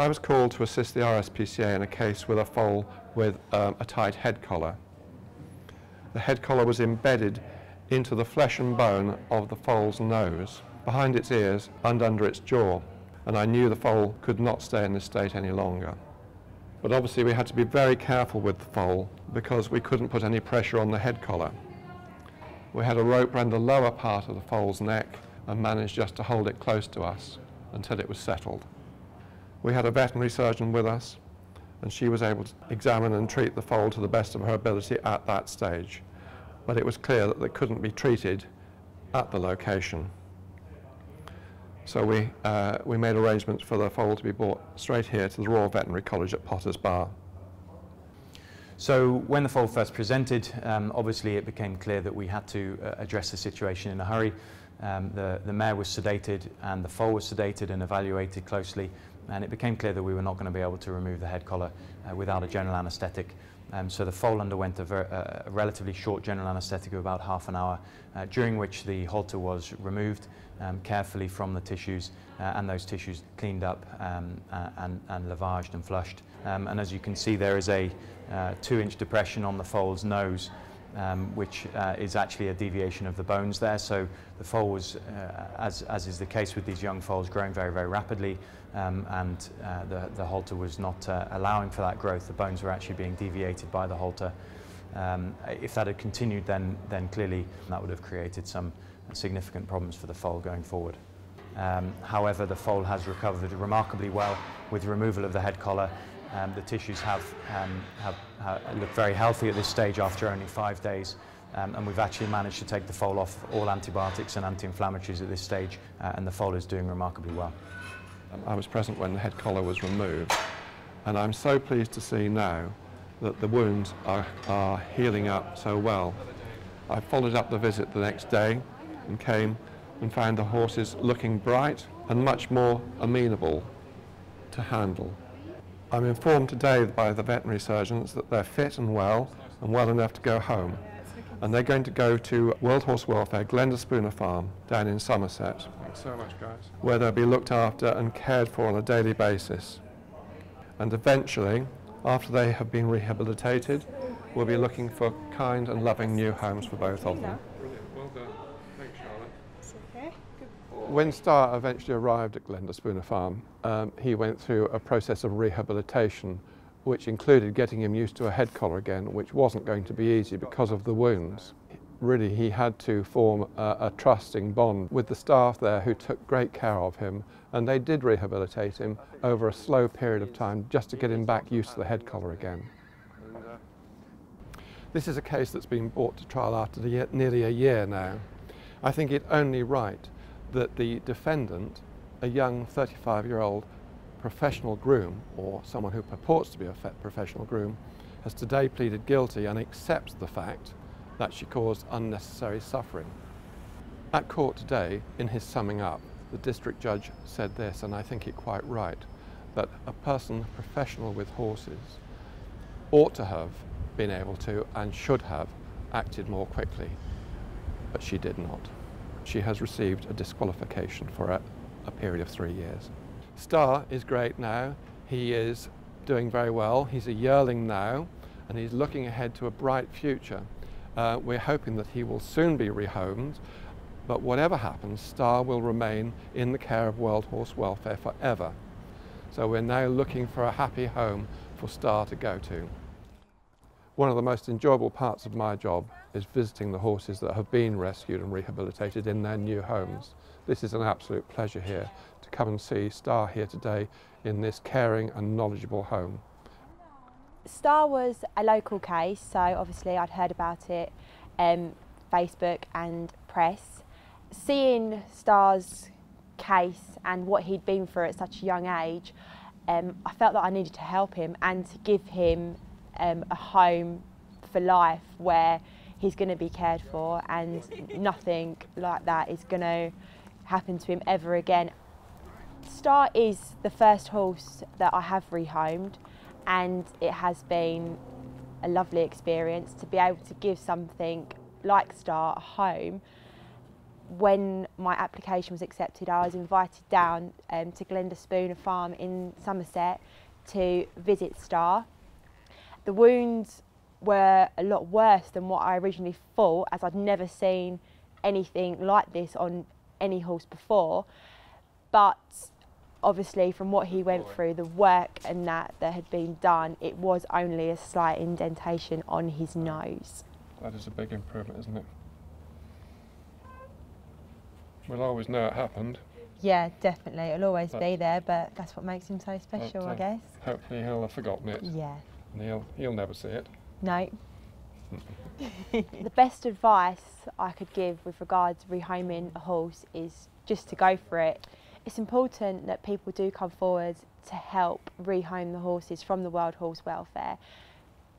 I was called to assist the RSPCA in a case with a foal with a tight head collar. The head collar was embedded into the flesh and bone of the foal's nose, behind its ears and under its jaw, and I knew the foal could not stay in this state any longer. But obviously we had to be very careful with the foal because we couldn't put any pressure on the head collar. We had a rope around the lower part of the foal's neck and managed just to hold it close to us until it was settled. We had a veterinary surgeon with us, and she was able to examine and treat the foal to the best of her ability at that stage. But it was clear that they couldn't be treated at the location. So we made arrangements for the foal to be brought straight here to the Royal Veterinary College at Potters Bar. So when the foal first presented, obviously it became clear that we had to address the situation in a hurry. The mare was sedated and the foal was sedated and evaluated closely, and it became clear that we were not going to be able to remove the head collar without a general anaesthetic. So the foal underwent a relatively short general anaesthetic of about half an hour, during which the halter was removed carefully from the tissues, and those tissues cleaned up and lavaged and flushed. And as you can see, there is a 2-inch depression on the foal's nose, which is actually a deviation of the bones there. So the foal was, as is the case with these young foals, growing very, very rapidly, and the halter was not allowing for that growth. The bones were actually being deviated by the halter. If that had continued, then clearly that would have created some significant problems for the foal going forward. However, the foal has recovered remarkably well with removal of the head collar. The tissues have looked very healthy at this stage after only 5 days, and we've actually managed to take the foal off all antibiotics and anti-inflammatories at this stage, and the foal is doing remarkably well. I was present when the head collar was removed, and I'm so pleased to see now that the wounds are healing up so well. I followed up the visit the next day and came and found the horses looking bright and much more amenable to handle. I'm informed today by the veterinary surgeons that they're fit and well enough to go home. And they're going to go to World Horse Welfare, Glenderspooner Farm, down in Somerset. Thanks so much, guys. Where they'll be looked after and cared for on a daily basis. And eventually, after they have been rehabilitated, we'll be looking for kind and loving new homes for both of them. Brilliant, well done. Thanks, Charlotte. It's okay. Good. When Star eventually arrived at Glenderspooner Farm, he went through a process of rehabilitation, which included getting him used to a head collar again, which wasn't going to be easy because of the wounds. Really, he had to form a trusting bond with the staff there who took great care of him, and they did rehabilitate him over a slow period of time just to get him back used to the head collar again. This is a case that's been brought to trial after nearly a year now. I think it only right that the defendant, a young 35-year-old professional groom, or someone who purports to be a professional groom, has today pleaded guilty and accepts the fact that she caused unnecessary suffering. At court today, in his summing up, the district judge said this, and I think it quite right, that a person professional with horses ought to have been able to and should have acted more quickly, but she did not. She has received a disqualification for a period of 3 years. Star is great now. He is doing very well. He's a yearling now, and he's looking ahead to a bright future. We're hoping that he will soon be rehomed, but whatever happens, Star will remain in the care of World Horse Welfare forever. So we're now looking for a happy home for Star to go to. One of the most enjoyable parts of my job is visiting the horses that have been rescued and rehabilitated in their new homes. This is an absolute pleasure here to come and see Star here today in this caring and knowledgeable home. Star was a local case, so obviously I'd heard about it, Facebook and press. Seeing Star's case and what he'd been through at such a young age, I felt that I needed to help him and to give him a home for life where he's going to be cared for and nothing like that is going to happen to him ever again. Star is the first horse that I have rehomed, and it has been a lovely experience to be able to give something like Star a home. when my application was accepted, I was invited down to Spooner Farm in Somerset to visit Star. The wounds were a lot worse than what I originally thought, as I'd never seen anything like this on any horse before. But obviously from what he went through, the work and that had been done, it was only a slight indentation on his nose. That is a big improvement, isn't it? We'll always know it happened. Yeah, definitely. It'll always be there, but that's what makes him so special, I guess. Hopefully he'll have forgotten it. Yeah. And he'll never see it. No. The best advice I could give with regards to rehoming a horse is just to go for it. It's important that people do come forward to help rehome the horses from the World Horse Welfare,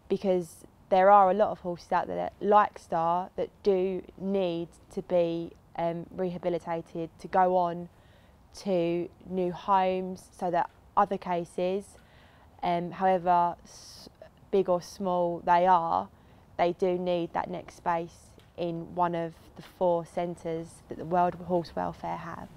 because there are a lot of horses out there like Star that do need to be rehabilitated to go on to new homes, so that other cases, however big or small they are, they do need that next space in one of the 4 centres that the World Horse Welfare have.